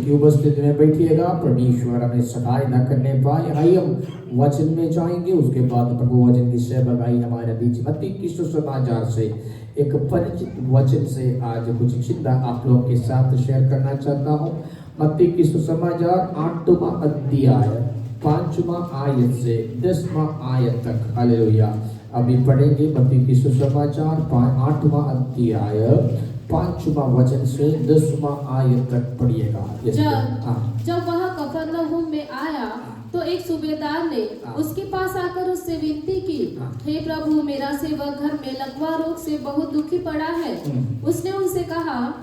की उपस्थिति में बैठिएगा। परमेश्वर हमें सहायता करने पाए। आइए हम वचन में जाएंगे, उसके बाद प्रभु वचन की सेवकाई हमारे बीच। मत्ती की सुसमाचार से एक परिचित वचन से आज कुछ चिंता आप लोग के साथ शेयर करना चाहता हूँ। मत्ती की सुसमाचार 8वां अध्याय 5वां आयत से 10वां आयत तक। हालेलुया। अभी पढ़ेंगे मत्ती की सुसमाचार 8वां अध्याय 5वां वचन से 10वां आयत तक पढ़िएगा। जब वह कफरनहूम में आया तो एक सूबेदार ने उसके पास आकर उससे विनती की, हे प्रभु, मेरा सेवक घर में लकवा रोग से बहुत दुखी पड़ा है। उसने उनसे कहा,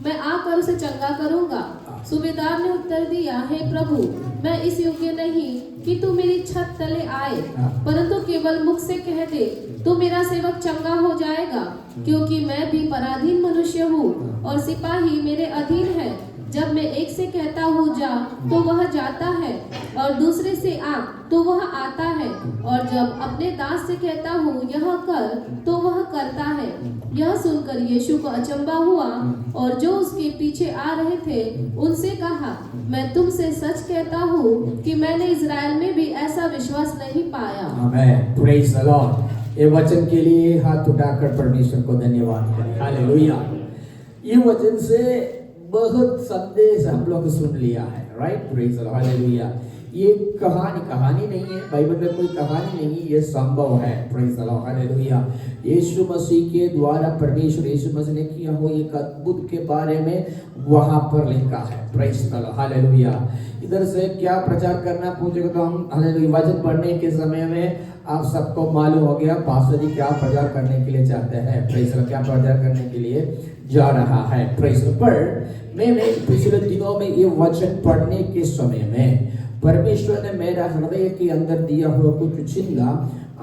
मैं आकर उसे चंगा करूंगा। सूबेदार ने उत्तर दिया, हे प्रभु, मैं इस योग्य नहीं कि तू मेरी छत तले आए, परंतु केवल मुख से कह दे तो मेरा सेवक चंगा हो जाएगा, क्योंकि मैं भी पराधीन मनुष्य हूँ और सिपाही मेरे अधीन है। जब मैं एक से कहता हूँ जा तो वह जाता है, और दूसरे से आ तो वह आता है, और जब अपने दास से कहता हूँ यह कर तो वह करता है। यह सुनकर यीशु को अचंभा हुआ, और जो उसके पीछे आ रहे थे उनसे कहा, मैं तुमसे सच कहता हूँ कि मैंने इज़राइल में भी ऐसा विश्वास नहीं पाया। आमेन। Praise the Lord. ये वचन के लिए हाथ उठाकर परमेश्वर को धन्यवाद करें। हालेलुया। ये वचन से बहुत संदेश हम लोग सुन लिया है, right? Praise the Lord. Hallelujah. ये कहानी नहीं है, बाइबल में कोई कहानी नहीं, ये संभव है। Praise the Lord. हालेलुया। यीशु मसीह के द्वारा परमेश्वर यीशु मसीह ने किया हो एक अद्भुत के बारे में वहां पर लिखा है। Praise the Lord. हालेलुया। इधर से क्या प्रचार करना पूछेगा तो हम हालेलुया वचन पढ़ने के समय में आप सबको मालूम हो गया पास्टर जी क्या प्रचार करने के लिए चाहते हैं। Praise the Lord. क्या प्रचार करने के लिए जा रहा है। Praise the Lord. पर मैंने पिछले दिनों में ये वचन पढ़ने के समय में परमेश्वर ने मेरा हृदय के अंदर दिया हुआ कुछ चिंता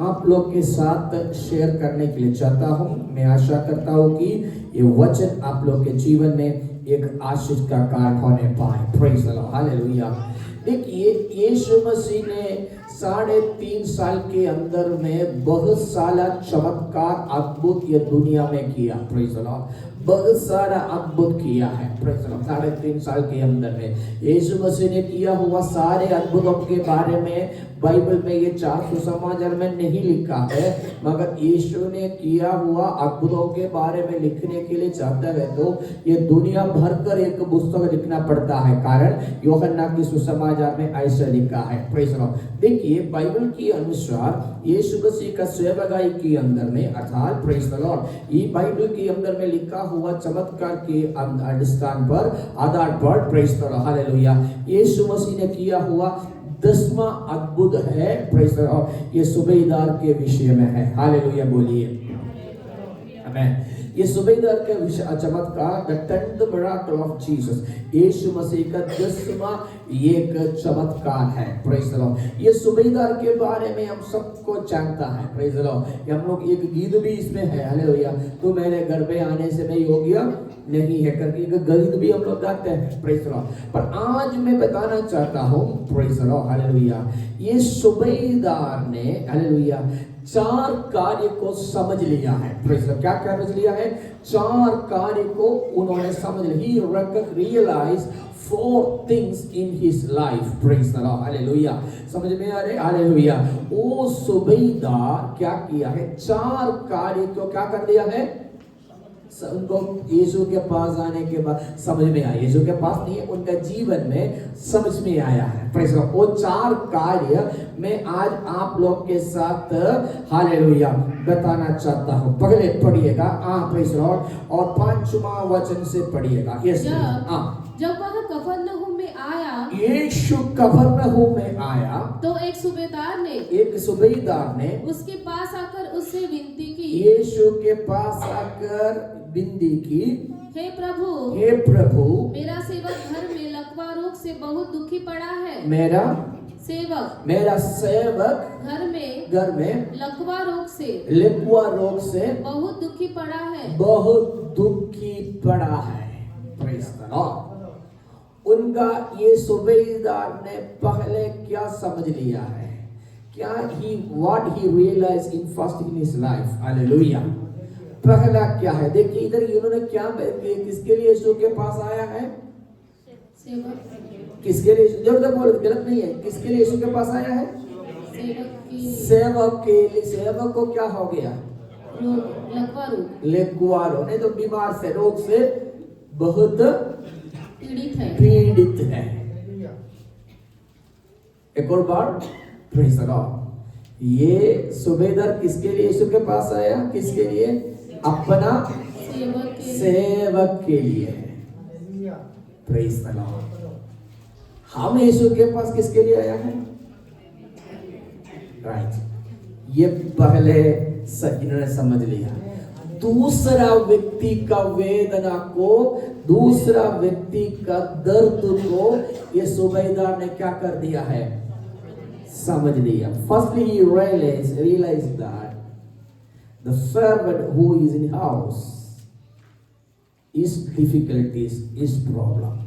आप लोग के साथ शेयर करने के लिए चाहता हूँ। मैं आशा करता हूँ कि ये वचन आप लोग के जीवन में एक आशीष का कारण होने पाए। Praise the Lord. हालेलुया। देखिए, यीशु मसीह ने 3.5 साल के अंदर में बहुत सारा चमत्कार अद्भुत ये दुनिया में किया। Praise the Lord. बहुत सारा अद्भुत किया है। Praise the Lord. 3.5 साल के अंदर में यीशु मसीह ने किया हुआ सारे अद्भुतों के बारे में बाइबल में ये 4 सुसमाचार में नहीं लिखा है, मगर यीशु ने किया हुआ अद्भुतों के बारे में लिखने के लिए चाहता है तो ये दुनिया भर कर एक पुस्तक लिखना पड़ता है। कारण यूहन्ना की सुसमाचार में ऐसा लिखा है। Praise the Lord. देखिए, बाइबल के अनुसार यीशु मसीह का सेवकाई के अंदर में अर्थात प्रेज द लॉर्ड ये बाइबल के अंदर में लिखा हुआ चमत्कार के स्थान पर आधार पर प्रेज द लॉर्ड। हालेलुया। यीशु मसीह ने किया हुआ 10वां अद्भुत है। Praise the Lord. ये सूबेदार के विषय में है। हालेलुया बोलिए आमेन। ये सूबेदार के विषय चमत्कार the 10th miracle of Jesus, यीशु मसीह का 10वां एक चमत्कार है। Praise the Lord. ये सूबेदार के बारे में हम सबको जानता है। Praise the Lord. हम लोग एक गीत भी इसमें है। हालेलुया। तो मेरे घर पे आने से मैं योग्य नहीं है करके एक गीत भी हम लोग गाते हैं। Praise the Lord. पर आज मैं बताना चाहता हूँ प्रेज द लॉर्ड। हालेलुया। ये सूबेदार ने हालेलुया 4 कार्य को समझ लिया है। Praise the Lord. क्या समझ लिया है? 4 कार्य को उन्होंने समझ लिया। He realized 4 things in his life. Praise the Lord. Hallelujah. समझ में आ रहे? हालेलुया। वो सूबेदार क्या किया है? 4 कार्य को क्या कर दिया है? उनको यीशु के पास आने के बाद समझ में आया। यीशु के पास नहीं है, उनका जीवन में समझ में आया है। Praise the Lord. वो 4 कार्य मैं आज आप लोग के साथ हालेलुया बताना चाहता हूँ। पहले पढ़िएगा प्रेज द लॉर्ड और 5वां वचन से पढ़िएगा। यस। जब वह कफरनहूम में आया, यीशु कफरनहूम में आया तो एक सूबेदार ने उसके पास आकर उससे विनती की। यीशु के पास आकर विनती की, हे प्रभु, मेरा सेवक घर में लकवा रोग से बहुत दुखी पड़ा है। मेरा सेवक घर में लकवा रोग से बहुत दुखी पड़ा है। Praise the Lord. उनका ये सूबेदार ने पहले क्या समझ लिया है? क्या what he realized in first in his life? Hallelujah. पहला क्या है? देखिए इधर इन्होंने क्या किसके लिए यीशु के पास आया है? सेवक किसके लिए? जोर से बोल, गलत नहीं है। किसके लिए यीशु के पास आया है? सेवक के लिए। सेवक को क्या हो गया? लकवा रोग, नहीं तो बीमार से, रोग से बहुत पीड़ित है। एक और बार प्रेज़ द लॉर्ड। ये सूबेदार किसके लिए यीशु के पास आया? किसके लिए? अपना सेवक के लिए। Praise the Lord. हम यीशु के पास किसके लिए आया है? राइट। ये पहले इन्होंने समझ लिया। दूसरा व्यक्ति का वेदना को, दूसरा व्यक्ति का दर्द को ये सूबेदार ने क्या कर दिया है? समझ लिया। Firstly, he realized that the servant who is in house is difficulties, is problem.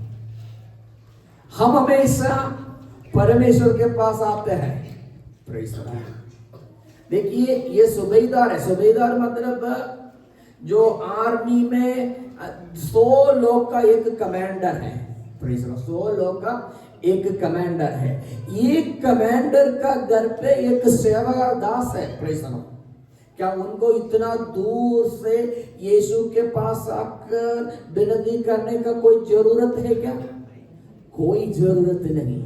हम हमेशा परमेश्वर के पास आते हैं। Praise the Lord. देखिए ये सूबेदार है। सूबेदार मतलब जो आर्मी में 100 लोग का एक कमांडर है। Praise the Lord. 100 लोग का एक कमांडर है। एक कमांडर का घर पे एक सेवादास है। Praise the Lord. क्या उनको इतना दूर से यीशु के पास आकर विनती करने का कोई जरूरत है क्या? कोई जरूरत नहीं।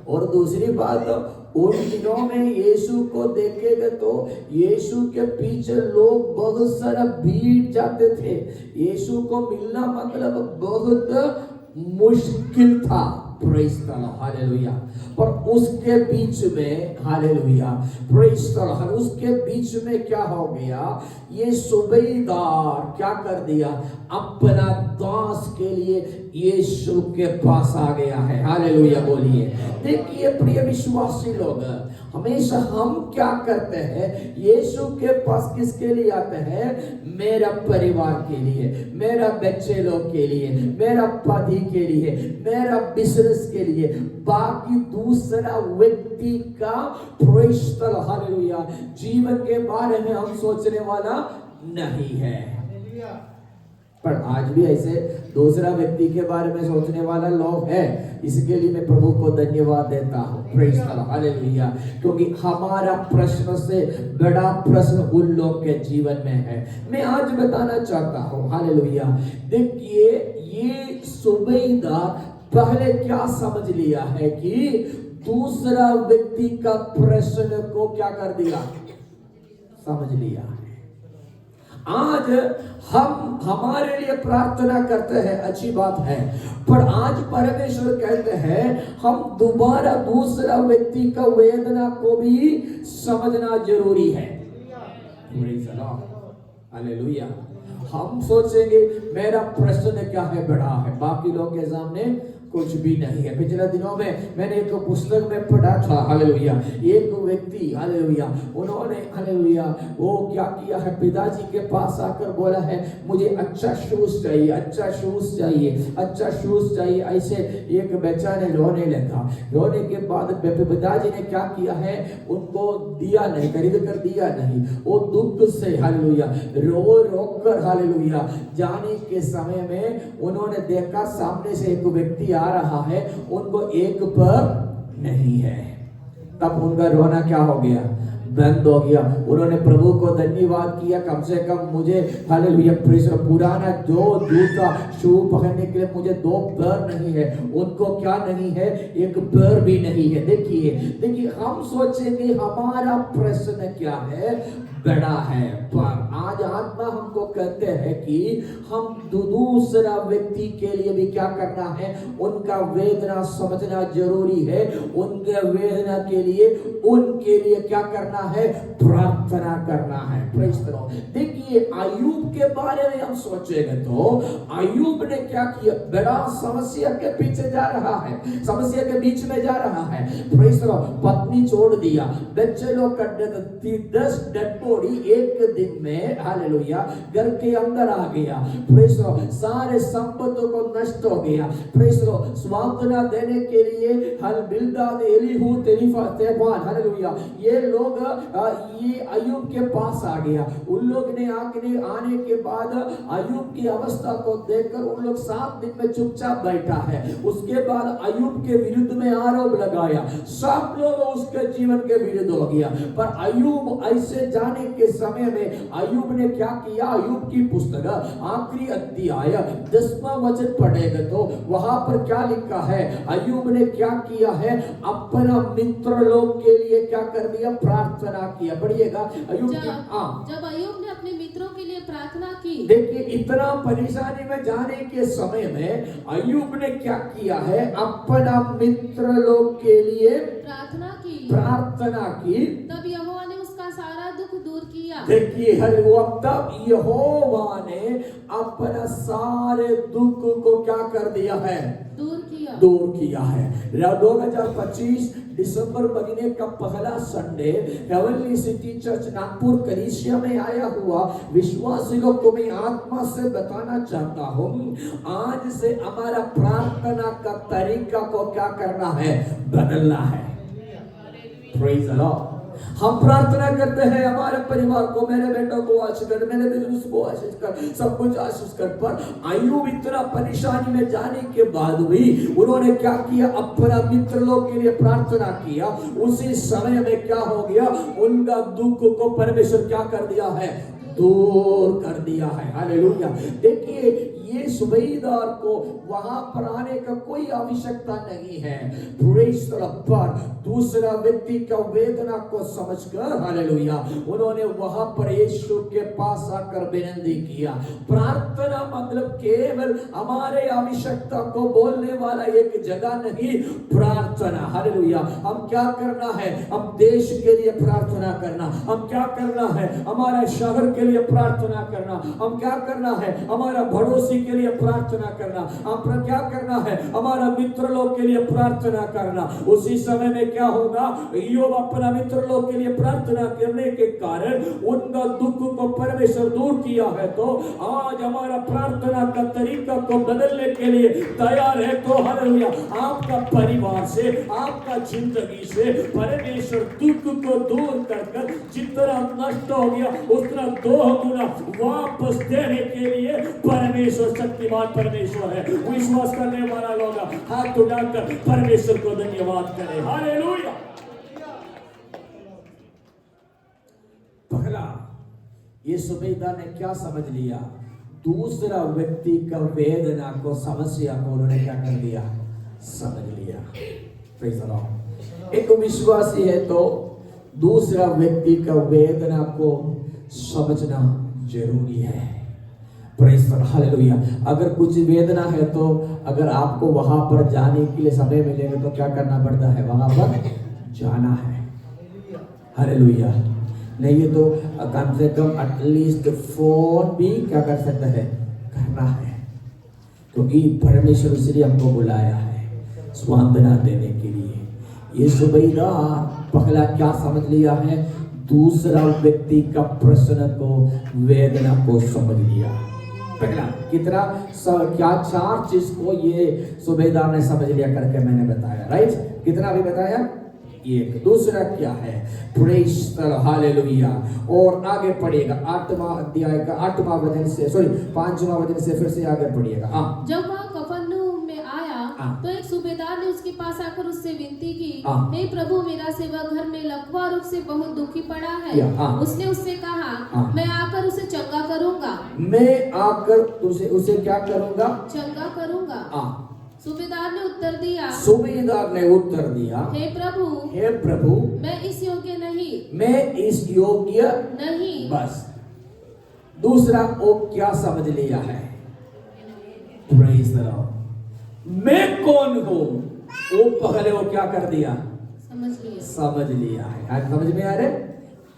और दूसरी बात, उन दिनों में यीशु को देखेंगे तो यीशु के पीछे लोग बहुत सारा भीड़ जाते थे। यीशु को मिलना मतलब बहुत मुश्किल था। Praise the Lord, hallelujah. पर उसके बीच में, हालेलुया, प्रेज़ द लॉर्ड, उसके बीच में क्या हो गया? ये सूबेदार क्या कर दिया? अपना दास के लिए यीशु के पास आ गया है। हालेलुया बोलिए। देखिए प्रिय विश्वासी लोग, हमेशा हम क्या करते हैं? यीशु के पास किसके लिए आते हैं? मेरा परिवार के लिए, मेरा बच्चे लोग के लिए, मेरा पति के लिए, मेरा बिजनेस के लिए, बाकी दूसरा व्यक्ति का प्रेज़ द लॉर्ड, हालेलुया, जीवन के बारे में हम सोचने वाला नहीं है। पर आज भी ऐसे दूसरा व्यक्ति के बारे में सोचने वाला लोग है। इसके लिए मैं प्रभु को धन्यवाद देता हूँ। Praise the Lord, hallelujah. क्योंकि हमारा प्रश्न से बड़ा प्रश्न उन लोग के जीवन में है। मैं आज बताना चाहता हूँ, हालेलुया। देखिए ये सूबेदार पहले क्या समझ लिया है कि दूसरा व्यक्ति का प्रश्न को क्या कर दिया? समझ लिया है। आज हम हमारे लिए प्रार्थना करते हैं, अच्छी बात है, पर आज परमेश्वर कहते हैं हम दोबारा दूसरा व्यक्ति का वेदना को भी समझना जरूरी है। Praise the Lord, hallelujah. हम सोचेंगे मेरा प्रश्न क्या है, बड़ा है, बाकी लोग के सामने कुछ भी नहीं है। पिछले दिनों में मैंने एक पुस्तक में पढ़ा था, हालेलुया, एक व्यक्ति, हालेलुया, उन्होंने, हालेलुया, वो क्या किया है? पिताजी के पास आकर बोला है मुझे अच्छा शूज चाहिए, अच्छा शूज चाहिए, अच्छा शूज चाहिए। ऐसे एक बच्चा ने रोने लगा। रोने के बाद पिताजी ने क्या किया है? उनको दिया नहीं, खरीद कर दिया नहीं। वो दुख से, हालेलुया, रो कर, हालेलुया, जाने के समय में उन्होंने देखा सामने से एक व्यक्ति आ रहा है, उनको एक पर नहीं है। तब उनका रोना क्या हो गया? बंद हो गया। उन्होंने प्रभु को धन्यवाद किया, कम से कम मुझे, हालेलुया, पुराना जो जूता शू पहनने के लिए मुझे 2 पैर नहीं है, उनको क्या नहीं है? एक पैर भी नहीं है। देखिए हम सोचेंगे हमारा प्रश्न क्या है? बड़ा है। पर आज आत्मा हमको कहते हैं कि हम दूसरा व्यक्ति के लिए भी क्या करना है? उनका वेदना समझना जरूरी है। उनके वेदना के लिए, उनके लिए क्या करना है? प्रार्थना करना है। Praise the Lord. देखिए अय्यूब के बारे में हम सोचेंगे तो अय्यूब ने क्या किया? बड़ा समस्या के पीछे जा रहा है, समस्या के बीच में जा रहा है। Praise the Lord. पत्नी छोड़ दिया, बच्चे लोग 10 डेड छोड़ी एक दिन में हालेलुया घर के अंदर आ गया। Praise the Lord. सारे संपत्तियों को नष्ट हो गया। Praise the Lord. सांत्वना देने के लिए हल बिल्दाद एलीहू तेरीफा तेबान हालेलुया ये लोग ये अय्यूब के पास आ गया। उन लोग ने आने के बाद अय्यूब की अवस्था को देखकर उन लोग 7 दिन में चुपचाप बैठा है। उसके बाद अय्यूब के विरुद्ध में आरोप लगाया। सब लोग उसके जीवन के विरुद्ध हो गया। पर अय्यूब ऐसे जाने के समय में अय्यूब ने क्या किया? अय्यूब की पुस्तक आखिरी अध्याय 10वां वचन पढ़ेगा तो वहां पर क्या लिखा है? अय्यूब ने क्या किया है? अपना मित्र लोग के लिए क्या कर दिया? प्रार्थना किया। पढ़िएगा अय्यूब जब अय्यूब ने अपने मित्रों के लिए प्रार्थना की। देखिए इतना परेशानी में जाने के समय में अय्यूब ने क्या किया है? अपना मित्र लोग के लिए प्रार्थना की। तब यहोवा ने उसका सारा दुख दूर किया। देखिए तब यहोवा ने अपना सारे दुख को क्या कर दिया है? दूर किया है। 2025 दिसंबर महीने का पहला Sunday heavenly city church Nagpur कलीसिया में आया हुआ विश्वासी लोग को मैं आत्मा से बताना चाहता हूँ, आज से हमारा प्रार्थना का तरीका को क्या करना है? बदलना है। Praise the Lord. हम प्रार्थना करते हैं हमारे परिवार को, मेरे बेटों को आशीष कर, मेरे बिजनेस को आशीष कर, सब कुछ आशीष कर। पर अय्यूब इतना परेशानी में जाने के बाद भी उन्होंने क्या किया? अपना मित्र लोग के लिए प्रार्थना किया। उसी समय में क्या हो गया? उनका दुख को परमेश्वर क्या कर दिया है? दूर कर दिया है। हालेलुया। देखिए ये सुबेदार को वहां पर आने का कोई आवश्यकता नहीं है। Praise the Lord. पर दूसरा व्यक्ति का वेदना को समझकर हालेलुया उन्होंने वहां पर यीशु के पास आकर विनती किया। प्रार्थना मतलब केवल हमारे आवश्यकता को बोलने वाला एक जगह नहीं। प्रार्थना हालेलुया हम क्या करना है? हम देश के लिए प्रार्थना करना। हम क्या करना है? हमारे शहर के लिए प्रार्थना करना। हम क्या करना है? हमारा पड़ोसी के लिए प्रार्थना करना। हम क्या करना है? हमारा मित्र लोग के लिए प्रार्थना करना। उसी समय में क्या होगा? अय्यूब अपना मित्र लोग के लिए प्रार्थना करने के कारण उनका दुख को परमेश्वर दूर किया है। तो आज हमारा प्रार्थना का तरीका को बदलने के लिए तैयार है तो हालेलुया आपका परिवार से, आपका जिंदगी से परमेश्वर दुख को दूर कर जितना नष्ट हो गया उतना 2 गुना वापस देने के लिए परमेश्वर शक्तिमान परमेश्वर है। विश्वास करने वाला लोग हाथ उठाकर परमेश्वर को धन्यवाद करें। हालेलुया। पहला ये सुबेदार ने क्या समझ लिया? दूसरा व्यक्ति का वेदना को, समस्या को उन्होंने क्या कर दिया? समझ लिया। Praise the Lord. एक विश्वासी है तो दूसरा व्यक्ति का वेदना को समझना जरूरी है। Praise the Lord. हालेलुया। अगर कुछ वेदना है तो अगर आपको वहां पर जाने के लिए समय मिलेगा तो क्या करना पड़ता है? वहां पर जाना है। हालेलुया। नहीं तो कम से कम एटलीस्ट फोन भी क्या कर सकता है? करना है। क्योंकि परमेश्वर इसलिए हमको बुलाया है सांत्वना देने के लिए। ये सुबेदार पहला क्या समझ लिया है? दूसरा व्यक्ति का प्रश्न को, वेदना को समझ लिया। पहला कितना क्या 4 चीज को ये सुबेदार ने समझ लिया करके मैंने बताया। राइट? कितना भी बताया? एक। दूसरा क्या है? Praise the Lord. हालेलुया। और आगे पढ़िएगा 8वां अध्याय का 8वां वचन से 5वां वचन से फिर से आगे पढ़िएगा। जब वह कफरनहूम में आया तो एक सूबेदार ने उसके पास आकर उससे विनती की, हे प्रभु मेरा सेवक घर में लकवा रोग से बहुत दुखी पड़ा है। उसने उससे कहा, मैं आकर उसे चंगा करूंगा। मैं आकर उसे क्या करूंगा? चंगा करूंगा। सूबेदार ने उत्तर दिया, हे प्रभु मैं इस योग्य नहीं। बस दूसरा वो क्या समझ लिया है? Praise the Lord. मैं कौन हूं वो पहले वो क्या कर दिया? समझ लिया है। आज समझ में आ रहे?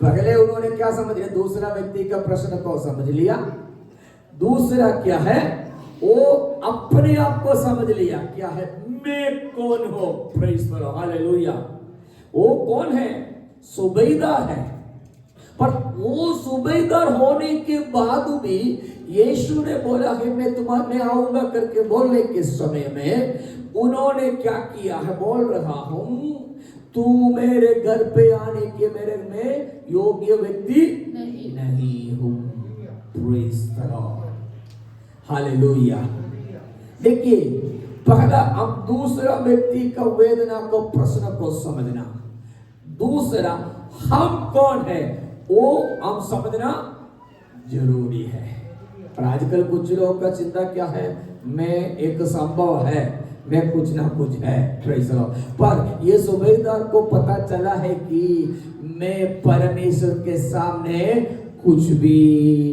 पहले उन्होंने क्या समझ लिया? दूसरा व्यक्ति का प्रश्न को समझ लिया। दूसरा क्या है? वो अपने आप को समझ लिया। क्या है? मैं कौन हूं? Praise the Lord. हालेलुया। वो कौन है? सुबेदार है। पर वो सूबेदार होने के बाद भी यीशु ने बोला कि मैं आऊंगा करके बोलने के समय में उन्होंने क्या किया है, बोल रहा हूं तू मेरे घर पे आने के मेरे में योग्य व्यक्ति नहीं हूं। Praise the Lord, hallelujah. देखिए पहला अब दूसरा व्यक्ति का वेदना को प्रश्न को समझना, दूसरा हम कौन है वो हम समझना जरूरी है। और आजकल कुछ लोगों का चिंता क्या है, मैं एक संभव है, मैं कुछ ना कुछ है। Praise the Lord. पर ये सूबेदार को पता चला है कि मैं परमेश्वर के सामने कुछ भी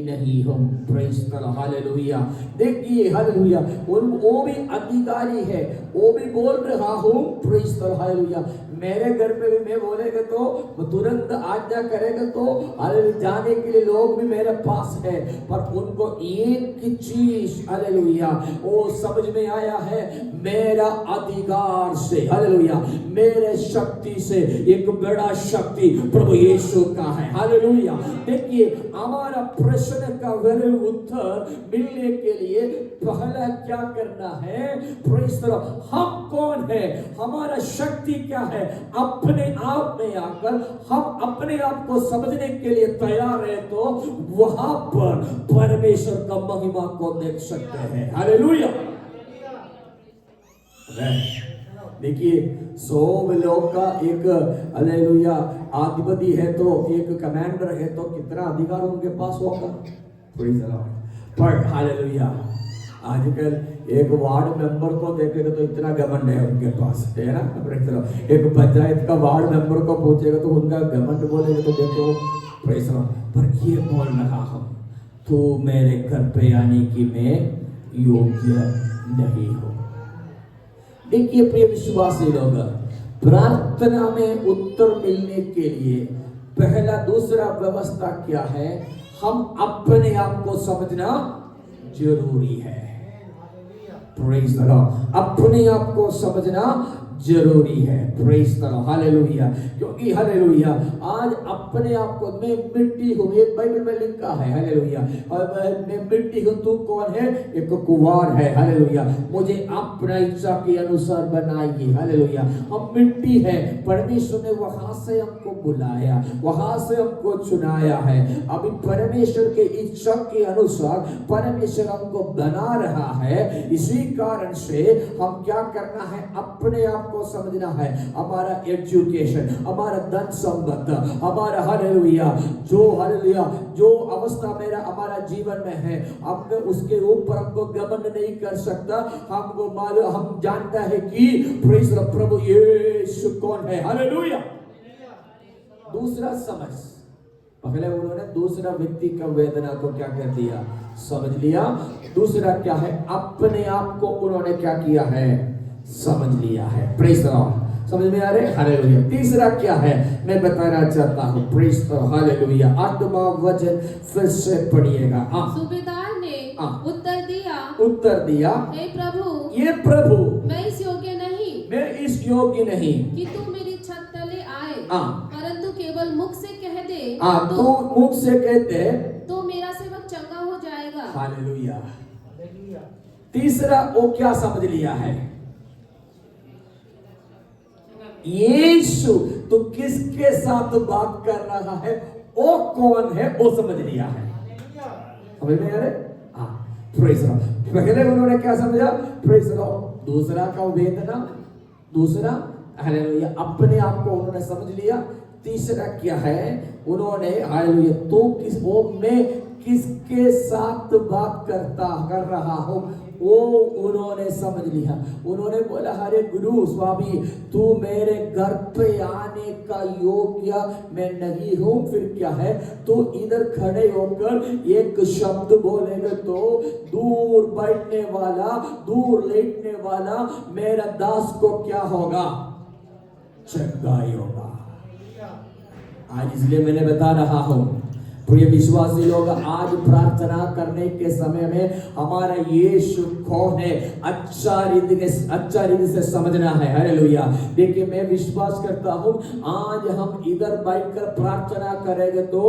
नहीं हूं। Praise the Lord, hallelujah. देखिए हालेलुया, वो भी अधिकारी है, वो भी बोल रहा हूं प्रेज़ द लॉर्ड, हालेलुया। मेरे घर पे भी मैं बोलेगा तो तुरंत आज्ञा करेगा तो हालेलुया जाने के लिए लोग भी मेरे पास है। पर उनको एक चीज हालेलुया वो समझ में आया है, मेरा अधिकार से हालेलुया, मेरे शक्ति से एक बड़ा शक्ति प्रभु यीशु का है। हालेलुया। देखिए हमारा प्रश्न का उत्तर मिलने के लिए पहला क्या करना है, प्रेज़ द लॉर्ड, हम कौन है, हमारा शक्ति क्या है, अपने आप में आकर हम अपने आप को समझने के लिए तैयार है तो वहां पर परमेश्वर का महिमा को देख सकते हैं। हालेलुया। देखिए 100 लोग का एक हालेलुया अधिपति है तो एक कमांडर है तो कितना अधिकार उनके पास होगा। Praise the Lord. पर हालेलुया आजकल एक वार्ड मेंबर को देखेगा तो इतना घमंड है उनके पास, है ना। एक पंचायत का वार्ड मेंबर को पूछेगा तो उनका घमंड बोलेगा तो देखो प्रेज़ द लॉर्ड। पर ये बोल रहा हूं तू मेरे घर पे आने की मैं योग्य नहीं हूं। देखिए प्रिय विश्वासी लोग, प्रार्थना में उत्तर मिलने के लिए पहला दूसरा व्यवस्था क्या है, हम अपने आप को समझना जरूरी है। प्रेज़ द लॉर्ड, अपने आप को समझना जरूरी है। Praise the Lord, hallelujah. क्योंकि हालेलुया आज अपने आप को मैं मिट्टी हूं, एक बाइबल में लिखा है हालेलुया, और मैं मिट्टी हूं, तू कौन है, एक कुंवार है। हालेलुया, मुझे अपना इच्छा के अनुसार बनाइए। हालेलुया, हम मिट्टी है, परमेश्वर ने वहां से हमको बुलाया, वहां से हमको चुनाया है। अभी परमेश्वर के इच्छा के अनुसार परमेश्वर हमको बना रहा है। इसी कारण से हम क्या करना है, अपने आप को समझना है। हमारा एजुकेशन, हमारा धन संपत्ति, हमारा हालेलुया जो अवस्था मेरा हमारा जीवन में है, हमको उसके ऊपर हमको घमंड नहीं कर सकता। हमको मालूम, हम जानता है कि प्रेज़ द प्रभु यीशु कौन है। हालेलुया। दूसरा समझ, पहले उन्होंने दूसरा व्यक्ति का वेदना को क्या कर दिया, समझ लिया। दूसरा क्या है, अपने आप को उन्होंने क्या किया है, समझ लिया है। प्रेज़ द लॉर्ड, समझ में आ रहे हैं। हालेलुया। तीसरा क्या है मैं बताना चाहता हूं, प्रेज़ द लॉर्ड, हालेलुया। 8वां वचन फिर से पढ़िएगा। सूबेदार ने उत्तर दिया, हे प्रभु, ये प्रभु मैं इस योग्य नहीं कि तू मेरी छत तले आए, परंतु केवल मुख से कह दे, तो मुख से कहते तो मेरा सेवक चंगा हो जाएगा। हालेलुया। तीसरा वो क्या समझ लिया है, यीशु तो किसके साथ बात कर रहा है, वो कौन है वो समझ लिया है। समझ में आ रहे। Praise the Lord. पहले उन्होंने क्या समझा, प्रेज़ द लॉर्ड, दूसरा का वेदना, दूसरा हालेलुया अपने आप को उन्होंने समझ लिया। तीसरा क्या है, उन्होंने हालेलुया तो मैं किसके साथ बात कर रहा हूं वो उन्होंने समझ लिया। उन्होंने बोला, अरे गुरु स्वामी तू मेरे घर पे आने का योग्य मैं नहीं हूं। फिर क्या है, तू इधर खड़े होकर एक शब्द बोलेगा तो दूर बैठने वाला, दूर लेटने वाला मेरा दास को क्या होगा, चंगाई होगा। आज इसलिए मैंने बता रहा हूं, प्रिय विश्वासी लोग, आज प्रार्थना करने के समय में हमारा यीशु कौन है अच्छा रीति से समझना है। हालेलुया। देखिए, मैं विश्वास करता हूँ आज हम इधर बैठकर प्रार्थना करेंगे तो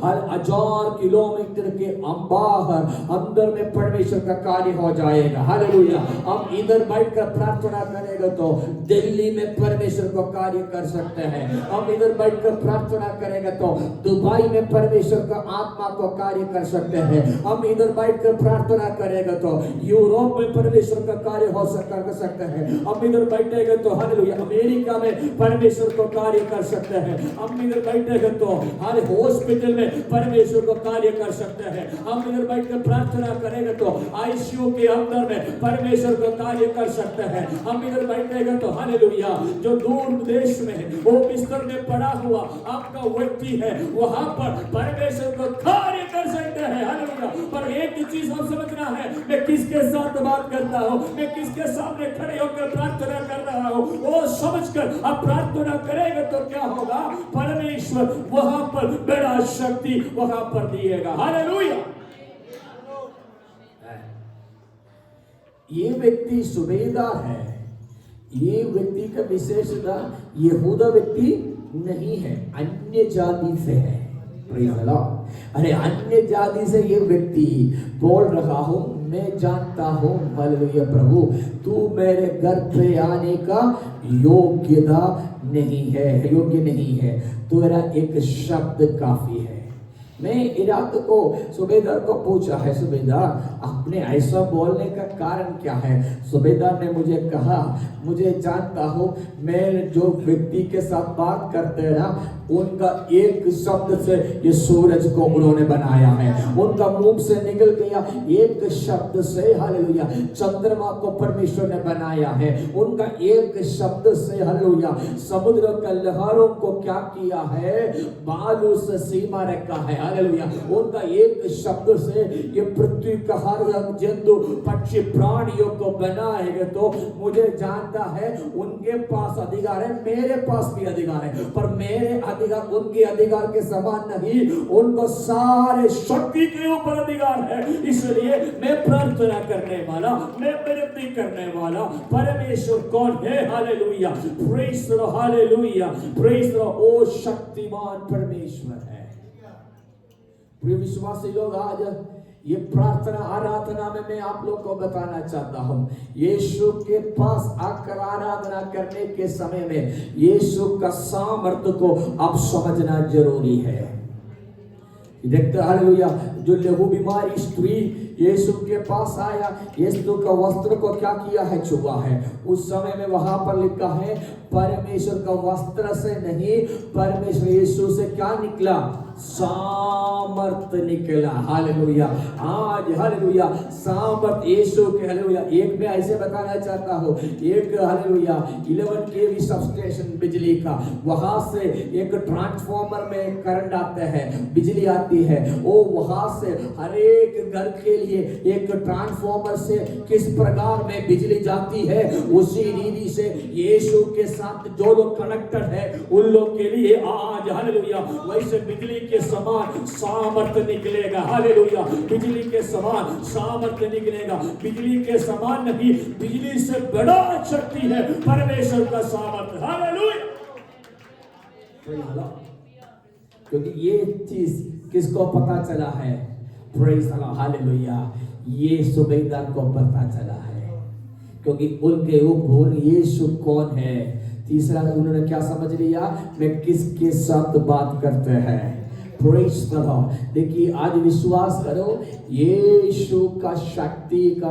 हर 1000 किलोमीटर के बाहर अंदर में परमेश्वर का कार्य हो जाएगा। हालेलुया। हम इधर बैठकर प्रार्थना करेंगे तो दिल्ली में परमेश्वर को कार्य कर सकते हैं। हम इधर बैठकर प्रार्थना करेंगे तो दुबई में परमेश्वर का आत्मा को कार्य कर सकते हैं। हम इधर बैठकर प्रार्थना करेंगे तो यूरोप में परमेश्वर का कार्य हो सकते हैं। हम इधर बैठेंगे तो हालेलुया अमेरिका में परमेश्वर को कार्य कर सकते हैं। हम इधर बैठेंगे तो हर हॉस्पिटल में परमेश्वर को कार्य कर सकते हैं। हम इधर बैठकर प्रार्थना करेंगे तो आईसीयू के अंदर में परमेश्वर को कार्य कर सकते हैं। हम इधर बैठेंगे तो हालेलुया जो दूर देश में वो बिस्तर में पड़ा हुआ आपका व्यक्ति है वहां पर परमेश्वर को कार्य कर सकते हैं। हालेलुया। पर एक ही चीज हम समझना है, मैं किसके साथ बात करता हूँ, मैं किसके सामने खड़े होकर प्रार्थना कर रहा हूँ, वो समझकर आप प्रार्थना करेंगे तो क्या होगा, परमेश्वर वहां पर बड़ा शक्ति वहां पर दिएगा। हालेलुया। ये व्यक्ति सुबेदार है। ये व्यक्ति का विशेषता यहूदा व्यक्ति नहीं है, अन्य जाति से है। अरे अन्य जाति से ये व्यक्ति बोल रहा हूं, मैं जानता हूं हालेलुया प्रभु तू मेरे घर पे आने का योग्य नहीं है, तेरा एक शब्द काफी है। मैं इराक को सुबेदार को पूछा है, सुबेदार आपने ऐसा बोलने का कारण क्या है? सुबेदार ने मुझे कहा, मुझे जानता हूँ मैं जो व्यक्ति के साथ बात करते हैं ना उनका एक शब्द से ये सूरज को उन्होंने बनाया है। उनका मुंह से निकल गया एक शब्द से हालेलुया चंद्रमा को परमेश्वर ने बनाया है। उनका एक शब्द से हालेलुया समुद्र के लहरों को क्या किया है, बालू से सीमा रखा है। हालेलुया। उनका एक शब्द से ये पृथ्वी का हर जंतु पक्षी प्राणियों को बनाएगा। तो मुझे जानता है उनके पास अधिकार है, मेरे पास भी अधिकार है, पर मेरे अधिकार उनके अधिकार के समान नहीं, उनको सारे शक्ति के ऊपर अधिकार है। इसलिए मैं प्रार्थना करने वाला, मैं विनती करने वाला परमेश्वर कौन है? Hallelujah. Praise the Lord. Hallelujah. Praise the Lord. ओ शक्तिमान परमेश्वर है। प्रिय विश्वासी लोग, आज ये प्रार्थना आराधना में मैं आप लोग को बताना चाहता हूं, यीशु के पास आकर आराधना करने के समय में यीशु का सामर्थ्य को आप समझना जरूरी है। देखते हालेलुया जो लहू बीमारी स्त्री यीशु के पास आया, यीशु का वस्त्र को क्या किया है, छुआ है। उस समय में वहां पर लिखा है परमेश्वर का वस्त्र से नहीं, परमेश्वर यीशु से क्या निकला, सामर्थ निकला। हालेलुया। आज हालेलुया सामर्थ यीशु के हालेलुया। एक मैं ऐसे बताना चाहता हूँ, एक हालेलुया 11 kV सबस्टेशन बिजली का, वहां से एक ट्रांसफॉर्मर में करंट आता है, बिजली आती है, वो वहां से हर एक घर के लिए एक ट्रांसफॉर्मर से किस प्रकार में बिजली जाती है, उसी रीति से यीशु के साथ जो लोग कनेक्टेड है उन लोग के लिए आज हालेलुया वैसे बिजली के समान सामर्थ्य निकलेगा। हालेलुया। बिजली के समान सामर्थ्य निकलेगा। बिजली के समान नहीं, बिजली से बड़ा शक्ति है परमेश्वर का सामर्थ्य। हालेलुया। क्योंकि ये चीज किसको पता चला है? Praise the Lord. हालेलुया। ये सुबेदार को पता चला है, क्योंकि उनके ऊपर यीशु कौन है। तीसरा उन्होंने क्या समझ लिया, मैं किसके साथ बात करते हैं। Praise the Lord. देखिए आज विश्वास करो यीशु का शक्ति का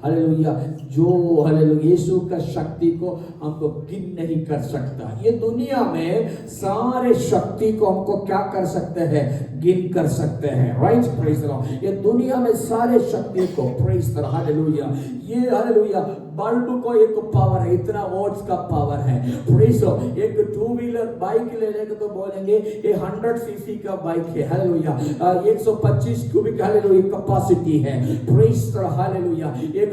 हालेलुया जो हालेलुया यीशु का शक्ति को हमको गिन नहीं कर सकता। ये दुनिया में सारे शक्ति को हमको क्या कर सकते हैं, गिन कर सकते हैं। राइट। Praise the Lord. ये दुनिया में सारे शक्ति को प्रेज़ द लॉर्ड हालेलुया ये हालेलुया बल्ब को एक पावर है, इतना वोल्ट्स का पावर है। Praise Lord. एक 2 व्हीलर बाइक ले लेंगे तो बोलेंगे ये 100 सीसी का बाइक है, हालेलुया। 125 क्यूबिक हालेलुया कैपेसिटी है, प्रेज लॉर्ड, हालेलुया। एक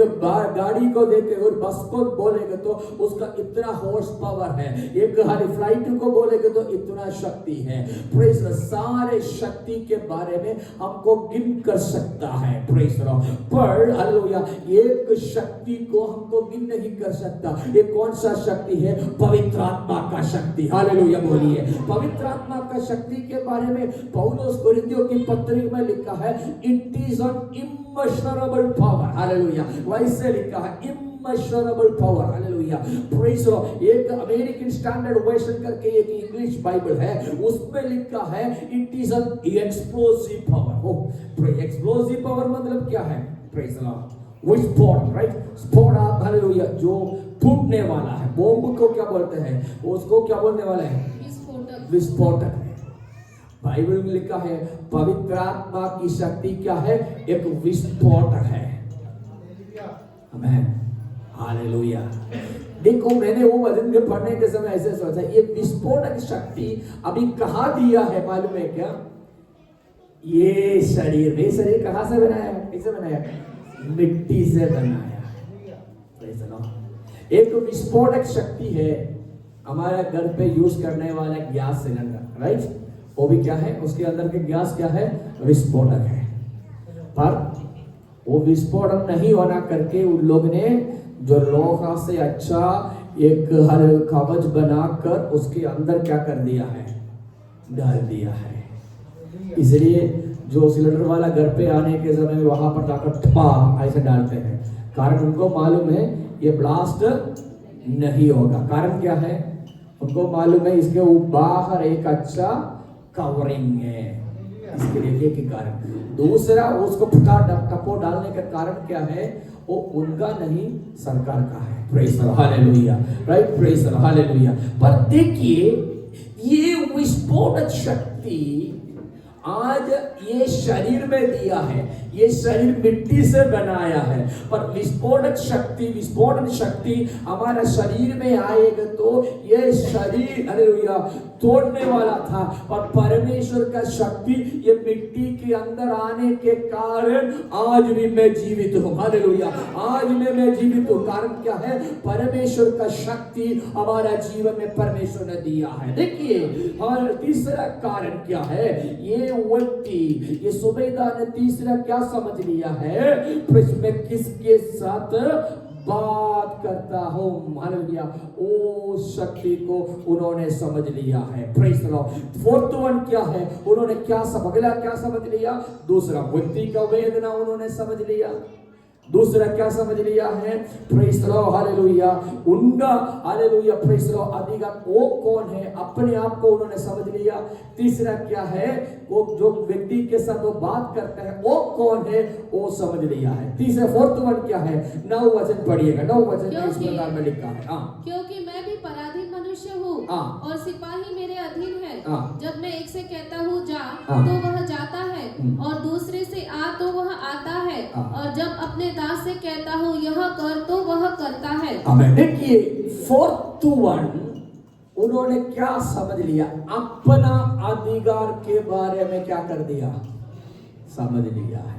गाड़ी को देखे और बस को बोलेंगे तो उसका इतना हॉर्स पावर है, एक फ्लाइट को बोलेंगे तो इतना शक्ति है। Praise Lord. सारे शक्ति के बारे में हमको गिन कर सकता है, प्रेज लॉर्ड। पर हालेलुया एक शक्ति को हमको गिन नहीं कर सकता। ये कौन सा शक्ति है? पवित्र आत्मा का शक्ति, हालेलुया बोलिए। पवित्र आत्मा का शक्ति के बारे में पौलुस कोरिन्थियों की पत्री में लिखा है, it is an immeasurable power, hallelujah. वैसे लिखा है immeasurable power, hallelujah, praise Lord. एक अमेरिकन स्टैंडर्ड वर्जन करके एक इंग्लिश बाइबल है, उसमें लिखा है it is an explosive power. ओ एक्सप्लोसिव पावर मतलब क्या है? Praise Lord. विस्फोट, राइट? स्फोट, हालेलुया, जो फूटने वाला है। बॉम्ब को क्या बोलते हैं? उसको क्या बोलने वाला है? विस्फोटक। विस्फोटक है। बाइबल में लिखा है पवित्र आत्मा की शक्ति क्या है? एक विस्फोटक है। आमेन, हालेलुया। देखो मैंने वो वचन में पढ़ने के समय ऐसे सोचा, ये विस्फोटक शक्ति अभी कहाँ दिया है मालूम है क्या? ये शरीर में। शरीर कहाँ से बनाया? कैसे बनाया? मिट्टी से बनाया। एक विस्फोटक शक्ति है हमारे घर पे यूज करने वाला गैस सिलेंडर, राइट? वो भी क्या है? उसके अंदर के गैस क्या है? विस्फोटक है। पर वो विस्फोटक नहीं होना करके उन लोग ने जो लोहा से अच्छा एक हर कवच बनाकर उसके अंदर क्या कर दिया है? डाल दिया है। इसलिए जो सिलेंडर वाला घर पे आने के समय में वहां पर जाकर ठपा ऐसे डालते हैं, कारण उनको मालूम है ये ब्लास्ट नहीं होगा। कारण क्या है? उनको मालूम है इसके बाहर एक अच्छा कवरिंग है, इसके लिए के कारण। दूसरा उसको टपो डालने का कारण क्या है? वो उनका नहीं, सरकार का है। Praise the Lord, hallelujah, right? Praise the Lord, hallelujah. पर देखिए ये विस्फोटक शक्ति आज ये शरीर में दिया है, ये शरीर मिट्टी से बनाया है, पर विस्फोटक शक्ति हमारा शरीर में आएगा तो ये शरीर हालेलुया तोड़ने वाला था, पर परमेश्वर का शक्ति ये मिट्टी के अंदर आने के कारण आज भी मैं जीवित हूँ, हालेलुया। आज भी मैं जीवित हूँ। कारण क्या है? परमेश्वर का शक्ति हमारा जीवन में परमेश्वर ने दिया है। देखिए और तीसरा कारण क्या है? ये व्यक्ति, ये सूबेदार ने तीसरा क्या समझ लिया है? मैं किसके साथ बात करता हूं, हालेलुया, ओ शक्ति को उन्होंने समझ लिया है। Praise the Lord. Fourth one क्या है? उन्होंने क्या समझ लिया? दूसरा व्यक्ति का वेदना उन्होंने समझ लिया। दूसरा क्या समझ लिया है? प्रेज द लॉर्ड, हालेलुया, उनका हालेलुया, प्रेज द लॉर्ड, अधिकार वो कौन है अपने आप को उन्होंने समझ लिया। तीसरा क्या है? वो जो व्यक्ति के साथ वो बात करता है वो कौन है वो समझ लिया है। तीसरा फोर्थ वन क्या है? 9 वचन पढ़िएगा। 9 वचन इस प्रकार में लिखा है, क्योंकि मैं भी पराधीन मनुष्य हूँ और सिपाही मेरे अधीन है। जब मैं एक से कहता हूँ जा तो वह जाता है, और दूसरे से आ तो वह आता है, और जब अपने दास से कहता हूँ यह कर तो वह करता है। आमीन। देखिए फोर्थ वन उन्होंने क्या समझ लिया? अपना अधिकार के बारे में क्या कर दिया? समझ लिया है।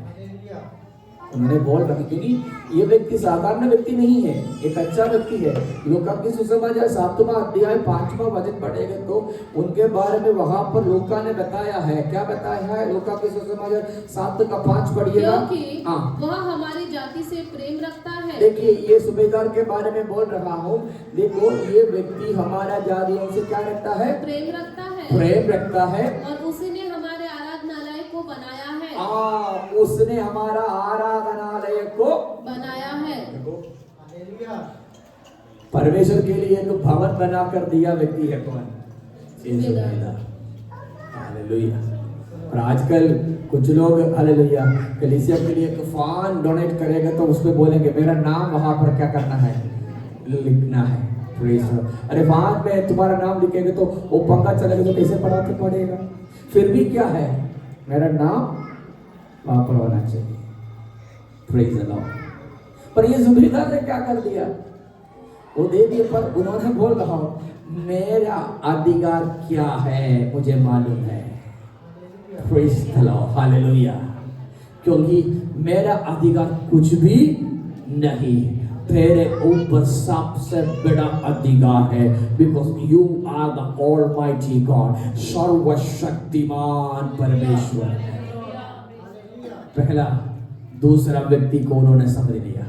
उन्होंने बोल रहा, क्योंकि ये व्यक्ति साधारण व्यक्ति नहीं है, एक अच्छा व्यक्ति है। लूका की सुसमाचार 7वां अध्याय 5वां वचन पढ़ेंगे तो उनके बारे में वहां पर लूका ने बताया है। क्या बताया है? लूका की सुसमाचार 7:5 पढ़िएगा। क्योंकि वह हमारी जाति से प्रेम रखता है। देखिए ये सूबेदार के बारे में बोल रहा हूँ। देखो ये व्यक्ति हमारा जातियों से क्या रखता है? प्रेम रखता है। प्रेम रखता है, और उसने हमारे आराधनालय को बनाया है। उसने हमारा आराधनालय को बनाया है। परमेश्वर के लिए एक भवन बना कर दिया व्यक्ति है कौन? हालेलुया। और आजकल कुछ लोग हालेलुया कलीसिया के लिए एक फंड डोनेट करेगा तो उसमें बोलेंगे मेरा नाम वहां पर क्या करना है? लिखना है। अरे वहां में तुम्हारा नाम लिखेंगे तो वो पंगा चलेगा तो कैसे पढ़ाते पड़ेगा? फिर भी क्या है? मेरा नाम वहां पर होना चाहिए। Praise the Lord. पर ये सुबेदार ने क्या कर दिया, वो दे दिए, पर उन्होंने बोल रहा हूं मेरा अधिकार क्या है मुझे मालूम है। Praise the Lord, hallelujah. क्योंकि मेरा अधिकार कुछ भी नहीं, तेरे ऊपर सबसे बड़ा अधिकार है। Because you are the almighty God, सर्वशक्तिमान परमेश्वर। पहला, दूसरा व्यक्ति को उन्होंने समझ लिया।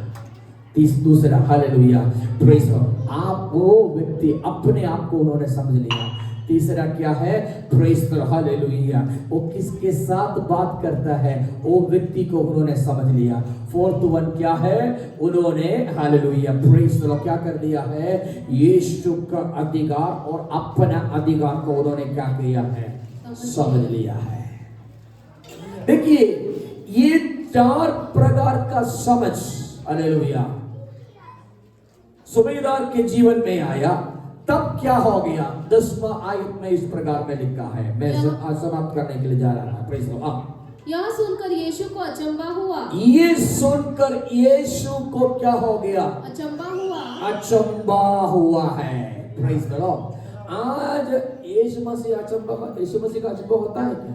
दूसरा, हालेलुया, प्रेज द लॉर्ड, आप वो व्यक्ति अपने आप को उन्होंने समझ लिया। तीसरा क्या है, प्रेज द लॉर्ड, हालेलुया, वो किसके साथ बात करता है वो व्यक्ति को उन्होंने समझ लिया। फोर्थ वन क्या है, उन्होंने, हालेलुया, प्रेज द लॉर्ड, क्या कर दिया है, यीशु का अधिकार और अपना अधिकार को उन्होंने क्या किया है, समझ लिया है। देखिए ये 4 प्रकार का समझ, हालेलुया, सुबेदार के जीवन में आया। तब क्या हो गया, 10वां आयत में इस प्रकार में लिखा है, मैं समाप्त करने के लिए जा रहा था। Praise the Lord. यह सुनकर यीशु को अचंभा हुआ। ये सुनकर यीशु को क्या हो गया, अचंभा हुआ, अचंभा हुआ है। Praise the Lord. आज यीशु मसीह यीशु मसीह का अचंभा होता है क्या,